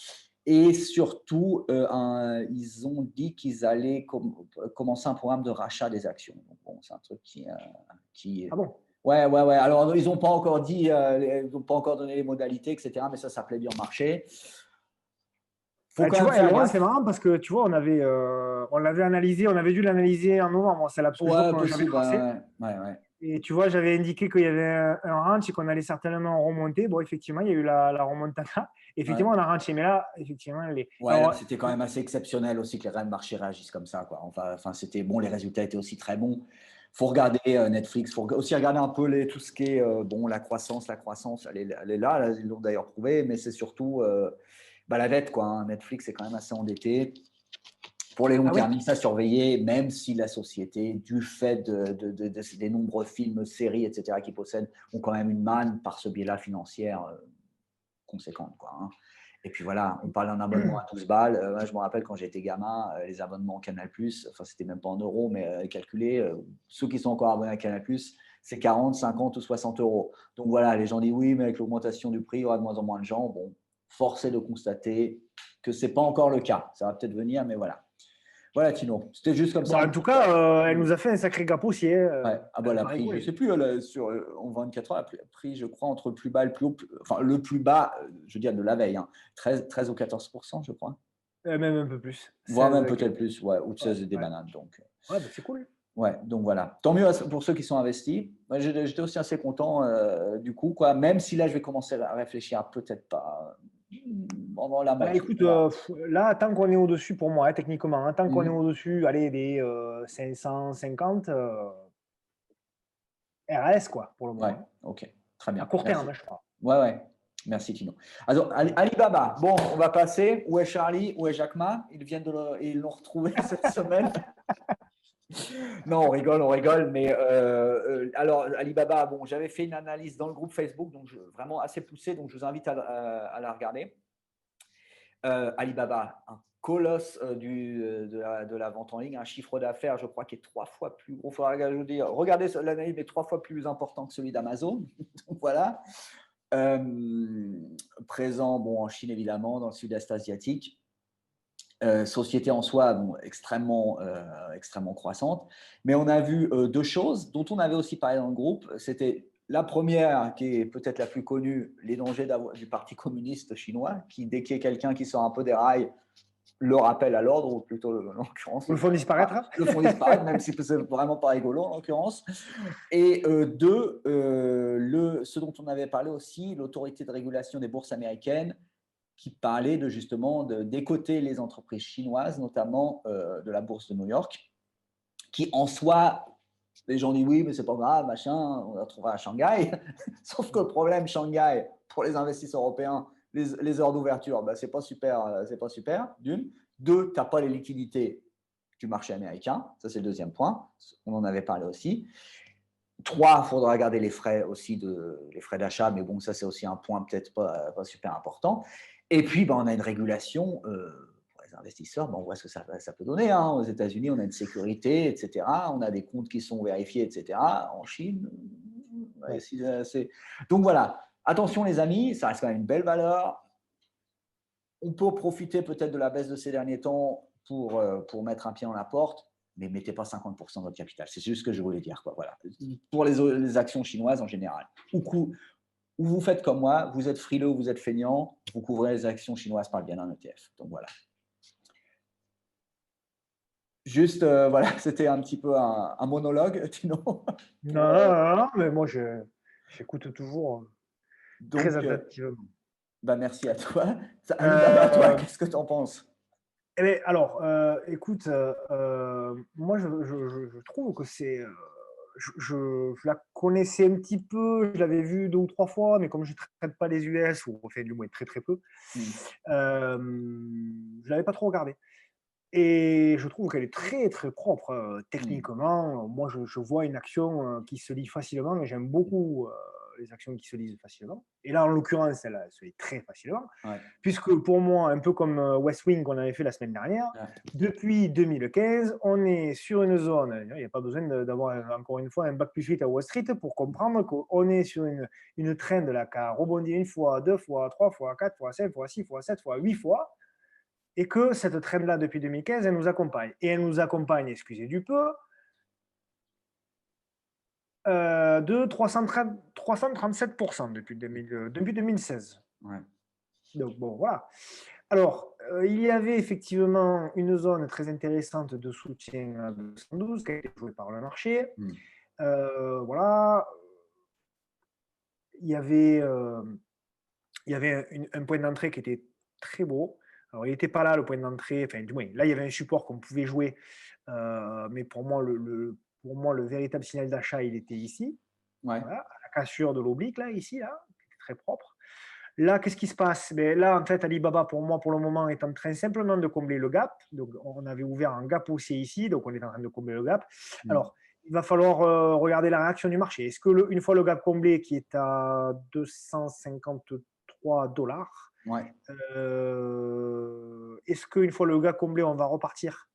Et surtout, ils ont dit qu'ils allaient commencer un programme de rachat des actions. Donc, bon, c'est un truc qui Ah bon? ouais, ouais, ouais. Alors, ils n'ont pas encore dit, ils n'ont pas encore donné les modalités, etc. Mais ça s'appelait bien marché. Faut Bah, quand tu même vois, et faire Laurent, c'est gaffe. marrant parce que tu vois, on l'avait analysé, on avait dû l'analyser en novembre, celle-là, parce que je vois Ouais, que j'avais possible. tracé. Ouais, ouais, ouais. Et tu vois, j'avais indiqué qu'il y avait un ranch et qu'on allait certainement remonter. Bon, effectivement, il y a eu la remontada. Ouais. Effectivement, on a ranché. Mais là, effectivement, Ouais, là, alors, c'était quand même assez exceptionnel aussi que les reines de marché réagissent comme ça, quoi. Enfin, c'était bon, les résultats étaient aussi très bons. Faut regarder Netflix, faut aussi regarder un peu tout ce qui est bon, la croissance, elle est là, ils l'ont d'ailleurs prouvé, mais c'est surtout bah, la dette, quoi, hein. Netflix est quand même assez endetté. Pour les longs ah oui, termes, ça surveiller, même si la société, du fait des nombreux films, séries, etc., qu'ils possèdent, ont quand même une manne par ce biais-là financière conséquente, quoi, hein. Et puis voilà, on parle d'un abonnement à 12 balles. Moi, je me rappelle quand j'étais gamin, les abonnements Canal+, enfin, c'était même pas en euros, mais calculé, ceux qui sont encore abonnés à Canal+, c'est 40, 50 ou 60 euros. Donc voilà, les gens disent oui, mais avec l'augmentation du prix, il y aura de moins en moins de gens. Bon, force est de constater que ce n'est pas encore le cas. Ça va peut-être venir, mais voilà. Voilà, Tino. C'était juste comme bon, ça un en tout petit cas, elle peu. nous a fait un sacré gap aussi, hein. Ouais. Ah bah, Elle elle n'a a pas pris, je ne rigolé. sais plus, en 24 heures, elle a pris, je crois, entre le plus bas et le plus haut. Enfin, le plus bas, je veux dire, de la veille, hein, 13 ou 14%, je crois. Même un peu plus. Voire 16 même quelques. peut-être plus, ouais, ou de Ouais, 16 et des ouais. bananes. Donc, Ouais, bah, c'est cool. ouais, donc voilà. Tant mieux pour ceux qui sont investis. Moi, j'étais aussi assez content du coup, quoi. Même si là, je vais commencer à réfléchir à peut-être pas vraiment la Bah, moitié. écoute, On va. là, tant qu'on est au-dessus, pour moi, hein, techniquement, hein, tant qu'on est Mhm. au-dessus, allez, des 550, RAS, quoi, pour le Ouais, moment, hein. ok, très À bien. court terme, Merci. hein, je crois. Ouais, ouais. Merci Tino. Alors, Alibaba, bon, on va passer. Où est Charlie? Où est Jack Ma? Ils l'ont retrouvé cette semaine. Non, on rigole, mais alors Alibaba, bon, j'avais fait une analyse dans le groupe Facebook, donc vraiment assez poussée, donc je vous invite à la regarder. Alibaba, un colosse de la vente en ligne, un chiffre d'affaires, je crois, qui est 3 fois plus gros. Regardez l'analyse, mais 3 fois plus important que celui d'Amazon. Donc voilà. Présent, bon, en Chine évidemment, dans le sud-est asiatique. Société en soi, bon, extrêmement croissante. Mais on a vu 2 choses dont on avait aussi parlé dans le groupe. C'était la première, qui est peut-être la plus connue, les dangers du Parti communiste chinois, qui, dès qu'il y a quelqu'un qui sort un peu des rails, le rappelle à l'ordre, ou plutôt, en l'occurrence, Nous le font disparaître. le font disparaître, même si c'est vraiment pas rigolo, en l'occurrence. Et 2, ce dont on avait parlé aussi, l'autorité de régulation des bourses américaines, qui parlait justement de décoter les entreprises chinoises, notamment de la bourse de New York, qui en soi, les gens disent oui, mais c'est pas grave, machin, on la trouvera à Shanghai. Sauf que le problème, Shanghai, pour les investisseurs européens, les heures d'ouverture, ben, c'est pas super, d'une. 2, tu n'as pas les liquidités du marché américain, ça c'est le deuxième point, on en avait parlé aussi. 3, il faudra regarder les frais d'achat, mais bon, ça c'est aussi un point peut-être pas super important. Et puis, ben, on a une régulation pour les investisseurs. Ben, on voit ce que ça peut donner. Hein. Aux États-Unis, on a une sécurité, etc. On a des comptes qui sont vérifiés, etc. En Chine, donc voilà. Attention les amis, ça reste quand même une belle valeur. On peut profiter peut-être de la baisse de ces derniers temps pour mettre un pied dans la porte, mais ne mettez pas 50% de votre capital. C'est juste ce que je voulais dire. Quoi. Voilà. Pour les actions chinoises en général. Ou vous faites comme moi, vous êtes frileux, vous êtes feignant, vous couvrez les actions chinoises par le biais d'un ETF. Donc voilà. Juste, voilà, c'était un petit peu un monologue, Tino. Non, mais moi, j'écoute toujours très attentivement. Bah merci à toi. Alibaba, toi, qu'est-ce que tu en penses? Eh bien, alors, écoute, moi, je trouve que c'est. Je la connaissais un petit peu, je l'avais vue 2 ou 3 fois, mais comme je ne traite pas les US, ou enfin, du moins très très peu, je ne l'avais pas trop regardée. Et je trouve qu'elle est très très propre techniquement. Moi, je vois une action qui se lit facilement, et j'aime beaucoup les actions qui se lisent facilement. Et là, en l'occurrence, elle se lit très facilement. Ouais. Puisque pour moi, un peu comme West Wing qu'on avait fait la semaine dernière, depuis 2015, on est sur une zone, il n'y a pas besoin d'avoir encore une fois un bac plus 8 à Wall Street pour comprendre qu'on est sur une trend là, qui a rebondi 1 fois, 2 fois, 3 fois, 4 fois, 5 fois, 6 fois, 7 fois, 8 fois, et que cette trend-là, depuis 2015, elle nous accompagne. Et elle nous accompagne, excusez du peu, de 337% depuis 2016. Ouais. Donc bon, voilà. Alors, il y avait effectivement une zone très intéressante de soutien à 212 qui a été jouée par le marché. Voilà. Il y avait un point d'entrée qui était très beau. Alors, il n'était pas là, le point d'entrée. Enfin, du moins, là, il y avait un support qu'on pouvait jouer. Mais pour moi, le véritable signal d'achat, il était ici. Ouais. Voilà, à la cassure de l'oblique, là, ici, là, qui était très propre. Là, qu'est-ce qui se passe? Là, en fait, Alibaba, pour moi, pour le moment, est en train simplement de combler le gap. Donc, on avait ouvert un gap haussier ici, donc on est en train de combler le gap. Alors, il va falloir regarder la réaction du marché. Est-ce que une fois le gap comblé, qui est à 253 $, ouais. est-ce qu'une fois le gap comblé, on va repartir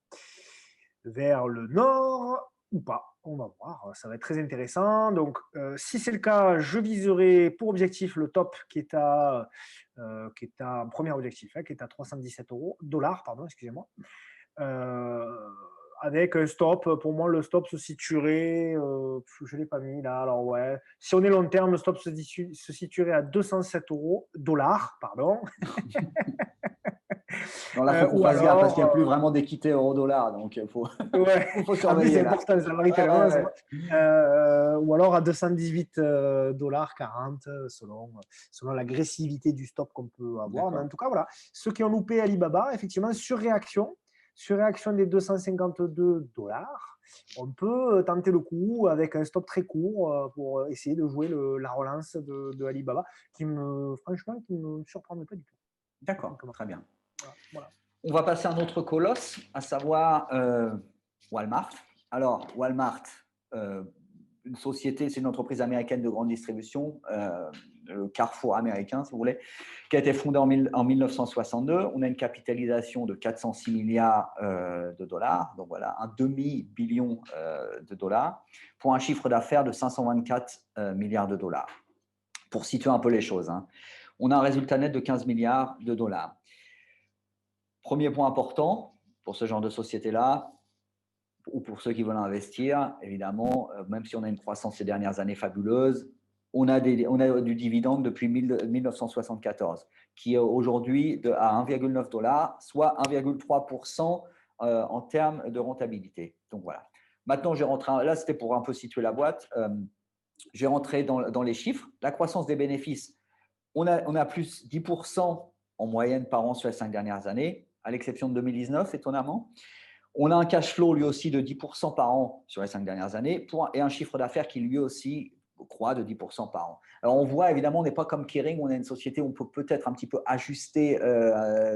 vers le nord ou pas? On va voir, ça va être très intéressant. Donc, si c'est le cas, je viserai pour objectif le top qui est à premier objectif, qui est à 317 dollars, pardon, excusez-moi. Avec un stop, pour moi, le stop se situerait, je ne l'ai pas mis là, alors ouais, si on est long terme, le stop se situerait à 207 dollars, pardon. Non, là, il faut qu'on fasse gaffe parce qu'il n'y a plus vraiment d'équité euro-dollar. Donc, il faut surveiller. C'est important, ça varie tellement. Ou alors à 218 dollars 40 selon l'agressivité du stop qu'on peut avoir. Mais en tout cas, voilà. Ceux qui ont loupé Alibaba, effectivement, sur réaction des 252 dollars. on peut tenter le coup avec un stop très court pour essayer de jouer la relance de Alibaba, franchement, qui ne me surprendrait pas du tout. D'accord, très bien. Voilà, voilà. On va passer à un autre colosse, à savoir Walmart. Alors, Walmart, une société, c'est une entreprise américaine de grande distribution, le Carrefour américain, si vous voulez, qui a été fondée en 1962. On a une capitalisation de 406 milliards de dollars, donc voilà, un demi-billion de dollars, pour un chiffre d'affaires de 524 milliards de dollars. Pour situer un peu les choses, hein. On a un résultat net de 15 milliards de dollars. Premier point important pour ce genre de société-là, ou pour ceux qui veulent investir, évidemment, même si on a une croissance ces dernières années fabuleuse, on a du dividende depuis 1974, qui est aujourd'hui à 1,9 $, soit 1,3% en termes de rentabilité. Donc voilà. Maintenant, je vais rentrer, là c'était pour un peu situer la boîte, je vais rentrer dans les chiffres. La croissance des bénéfices, on a plus 10% en moyenne par an sur les 5 dernières années, à l'exception de 2019, étonnamment. On a un cash flow, lui aussi, de 10% par an sur les 5 dernières années et un chiffre d'affaires qui, lui aussi, croît de 10% par an. Alors, on voit, évidemment, on n'est pas comme Kering, on est une société où on peut peut-être un petit peu ajuster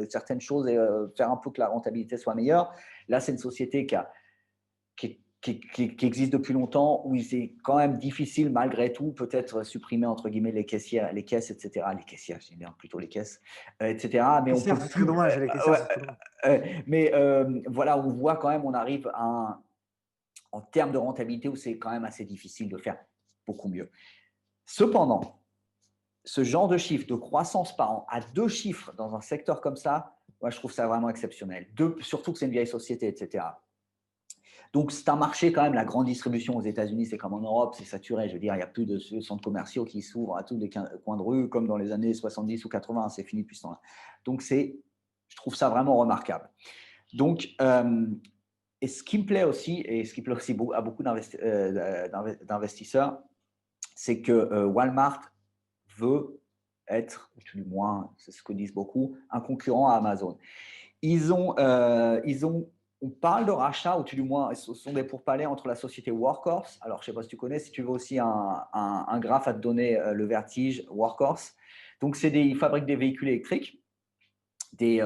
certaines choses et faire un peu que la rentabilité soit meilleure. Là, c'est une société qui existe depuis longtemps, où c'est quand même difficile, malgré tout, peut-être supprimer, entre guillemets, les caissières, les caisses, etc. Les caissières, je dis bien plutôt les caisses, etc. Mais on peut C'est très dommage, les caissières, c'est très dommage. mais voilà, on voit quand même, on arrive en termes de rentabilité où c'est quand même assez difficile de faire beaucoup mieux. Cependant, ce genre de chiffre de croissance par an à 2 chiffres dans un secteur comme ça, moi, je trouve ça vraiment exceptionnel. Surtout que c'est une vieille société, etc. Donc, c'est un marché quand même, la grande distribution aux États-Unis, c'est comme en Europe, c'est saturé. Je veux dire, il n'y a plus de centres commerciaux qui s'ouvrent à tous les coins de rue comme dans les années 70 ou 80, c'est fini depuis ce temps-là. Donc, je trouve ça vraiment remarquable. Donc, et ce qui me plaît aussi, et ce qui plaît aussi à beaucoup d'investisseurs, c'est que Walmart veut être, du moins, c'est ce que disent beaucoup, un concurrent à Amazon. On parle de rachat, ou du moins, ce sont des pourparlers entre la société Workhorse. Alors, je ne sais pas si tu connais, si tu veux aussi un graphe à te donner le vertige, Workhorse. Donc, ils fabriquent des véhicules électriques, tu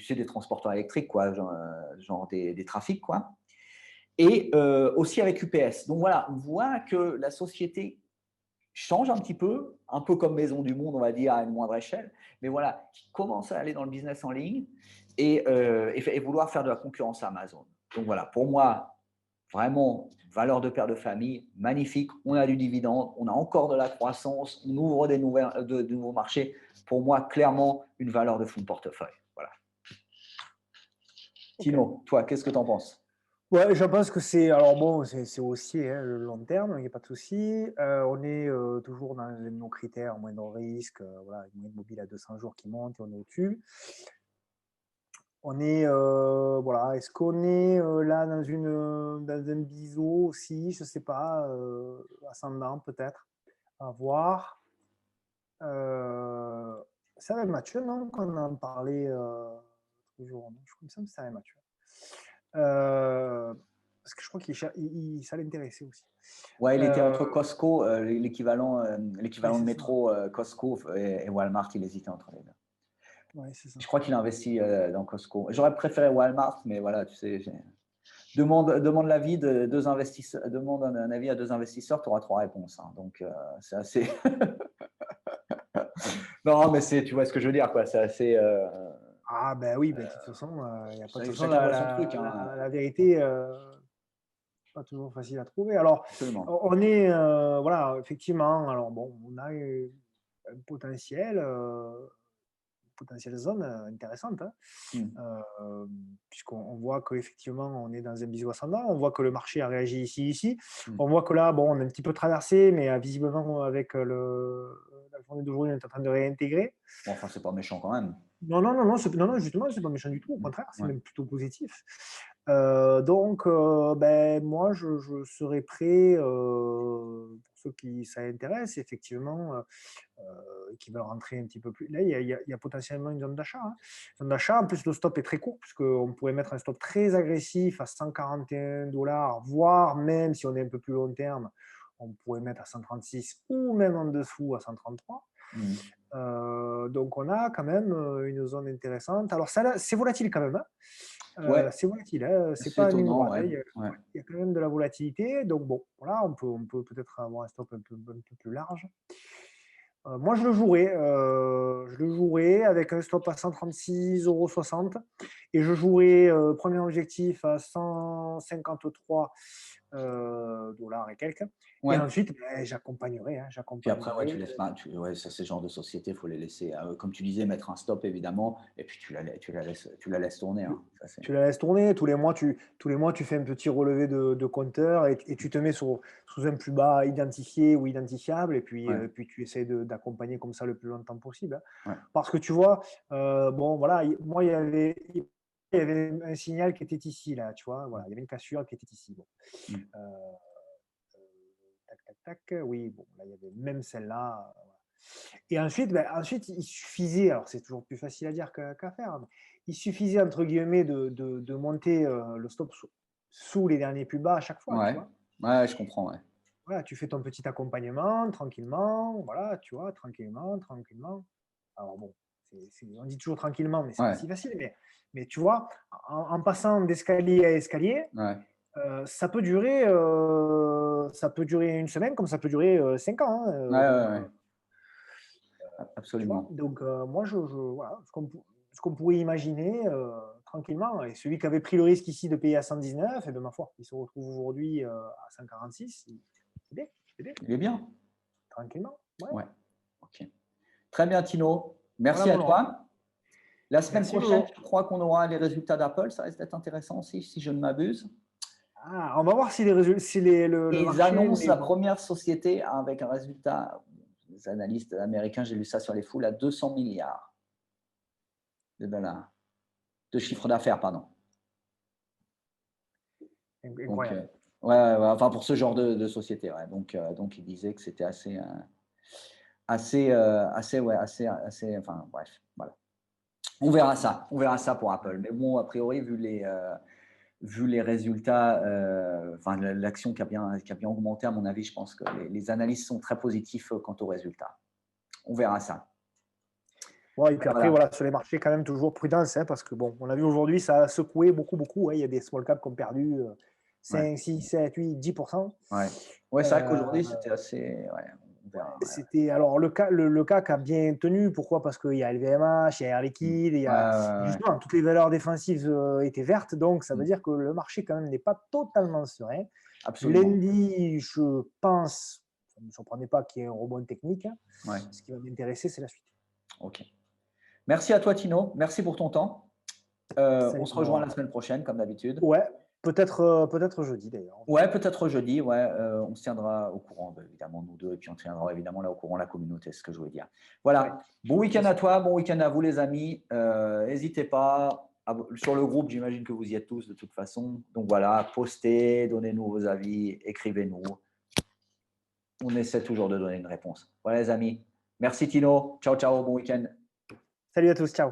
sais, des transporteurs électriques, quoi, genre des trafics, quoi. Et aussi avec UPS. Donc, voilà, on voit que la société change un peu comme Maison du Monde, on va dire, à une moindre échelle, mais voilà, qui commence à aller dans le business en ligne et vouloir faire de la concurrence à Amazon. Donc voilà, pour moi, vraiment, valeur de père de famille, magnifique. On a du dividende, on a encore de la croissance, on ouvre de nouveaux marchés. Pour moi, clairement, une valeur de fonds de portefeuille. Voilà. Okay. Tino, toi, qu'est-ce que tu en penses? Ouais, je pense que c'est haussier, hein, le long terme, il n'y a pas de souci. On est toujours dans nos critères, moins de risque, voilà, une moyenne mobile à 200 jours qui monte et on est au-dessus. On est, voilà, est-ce qu'on est là dans un biseau aussi, je ne sais pas, ascendant peut-être, à voir. Ça va Mathieu, non? Qu'on en parlait toujours, je crois que ça va Mathieu. Parce que je crois ça l'intéressait aussi. Ouais, il était entre Costco, l'équivalent de métro, Costco et Walmart, il hésitait entre les deux. Ouais, c'est ça. Je crois qu'il a investi dans Costco. J'aurais préféré Walmart, mais voilà, tu sais, demande l'avis de 2 investisseurs, demande un avis à 2 investisseurs, tu auras 3 réponses. Hein. Donc, c'est assez. Non, mais tu vois ce que je veux dire, quoi. C'est assez. Ah, ben oui, de toute façon, il n'y a pas de façon, chacun voit son truc. Hein. la vérité, pas toujours facile à trouver. Alors, absolument. On est, voilà, effectivement, alors bon, on a un potentiel zone intéressante, hein, puisqu'on voit qu'effectivement, on est dans un biseau ascendant, on voit que le marché a réagi ici. On voit que là, bon, on a un petit peu traversé, mais visiblement, avec la journée d'aujourd'hui, on est en train de réintégrer. Bon, enfin, c'est pas méchant quand même. Non, justement, c'est pas méchant du tout. Au contraire, c'est même plutôt positif. Ben, moi, je serais prêt, pour ceux qui ça intéresse, effectivement, qui veulent rentrer un petit peu plus. Là, il y a potentiellement une zone d'achat, hein. Zone d'achat, en plus, le stop est très court, puisqu'on pourrait mettre un stop très agressif à 141 $, voire même si on est un peu plus long terme, on pourrait mettre à 136 ou même en dessous à 133. Mhm. Donc, on a quand même une zone intéressante. Alors, ça, là, c'est volatile quand même, hein. Ouais, C'est volatile, hein, c'est c'est pas une ligne étonnant, droite, ouais. hein. Ouais. Il y a quand même de la volatilité. Donc, bon, voilà, on peut peut-être avoir un stop un peu plus large. Moi, je le jouerais avec un stop à 136,60 € et je jouerais premier objectif à 153 dollars et quelques. Et Ouais. ensuite, ben, j'accompagnerai, hein, Puis après, ouais, j'accompagnerai. tu laisses pas, ouais, ça, c'est ce genre de société, il faut les laisser, comme tu disais, mettre un stop évidemment, et puis tu la laisses tourner, hein. Ça, Tu la laisses tourner. Tous les mois, tu fais un petit relevé de compteur et tu te mets sous un plus bas identifié ou identifiable. Et puis, ouais, puis tu essaies d'accompagner comme ça le plus longtemps possible, hein. ouais. Parce que tu vois, bon, voilà, moi, il y avait un signal qui était ici, là, tu vois. Voilà, il y avait une cassure qui était ici. Bon. Mm. Euh, tac, tac, tac. Oui, bon, là, il y avait même celle-là. Voilà. Et ensuite, il suffisait, alors c'est toujours plus facile à dire qu'à faire, hein, mais il suffisait, entre guillemets, de monter le stop sous les derniers plus bas à chaque fois, tu Ouais, vois. ouais, je comprends, ouais. Voilà, tu fais ton petit accompagnement tranquillement, voilà, tu vois, tranquillement, tranquillement. Alors bon, on dit toujours tranquillement, mais c'est pas Ouais, si facile. Mais tu vois, en passant d'escalier à escalier, ouais, ça peut durer une semaine comme ça peut durer 5 ans, hein, ouais, ouais, ouais. tu vois? Absolument. Donc, moi, voilà, ce qu'on pourrait imaginer tranquillement. Et celui qui avait pris le risque ici de payer à 119, et de ma foi, il se retrouve aujourd'hui à 146. C'est bien, c'est bien, Il est bien. tranquillement. Ouais. Ouais, ok. Très bien, Tino. Voilà Merci à mon Laurent. toi. La semaine Merci prochaine, Lolo. je crois qu'on aura les résultats d'Apple. Ça risque d'être intéressant aussi, si je ne m'abuse. Ah, on va voir si les résultats, si le Et ils marché annoncent les la voit. première société avec un résultat, les analystes américains, j'ai lu ça sur les foules, à 200 milliards de dollars, de chiffre d'affaires, pardon. Donc, Incroyable. ouais, ouais, ouais, enfin, pour ce genre de société, ouais. Donc, il disait que c'était assez, enfin, bref, voilà. On verra ça pour Apple. Mais bon, a priori, vu les résultats, enfin, l'action qui a bien augmenté, à mon avis, je pense que les analystes sont très positifs quant aux résultats. On verra ça. Bon, et puis après, Voilà. voilà, sur les marchés, quand même, toujours prudence, hein, parce que bon, on a vu aujourd'hui, ça a secoué beaucoup, beaucoup, hein. Il y a des small caps qui ont perdu Ouais, 5, 6, 7, 8, 10%. ouais. Ouais, c'est vrai Euh, qu'aujourd'hui, c'était assez. Ouais, on Ouais, verra. Ouais, c'était alors le CAC a bien tenu. Pourquoi? Parce qu'il y a LVMH, il y a Air ouais. Liquide, il y Ouais, a ouais, ouais. justement toutes les valeurs défensives étaient vertes, donc ça veut Mm. dire que le marché quand même n'est pas totalement serein. Absolument. Lundi, je pense, ça ne me surprenait pas qu'il y ait un rebond technique, hein. Ouais, Ce qui va m'intéresser, c'est la suite. ok. Merci à toi, Tino. Merci pour ton temps. On Salut se rejoint la Laurent. semaine prochaine, comme d'habitude. Ouais, peut-être jeudi d'ailleurs. On Ouais, verra. peut-être jeudi. Ouais, on se tiendra au courant, évidemment, nous deux, et puis on tiendra évidemment là au courant la communauté, c'est ce que je voulais dire. Ouais, Voilà. Bon bien week-end à sûr. toi, bon week-end à vous, les amis. N'hésitez pas. Sur le groupe, j'imagine que vous y êtes tous de toute façon. Donc voilà, postez, donnez-nous vos avis, écrivez-nous. On essaie toujours de donner une réponse. Voilà, les amis. Merci, Tino. Ciao, ciao. Bon week-end. Salut à tous, ciao.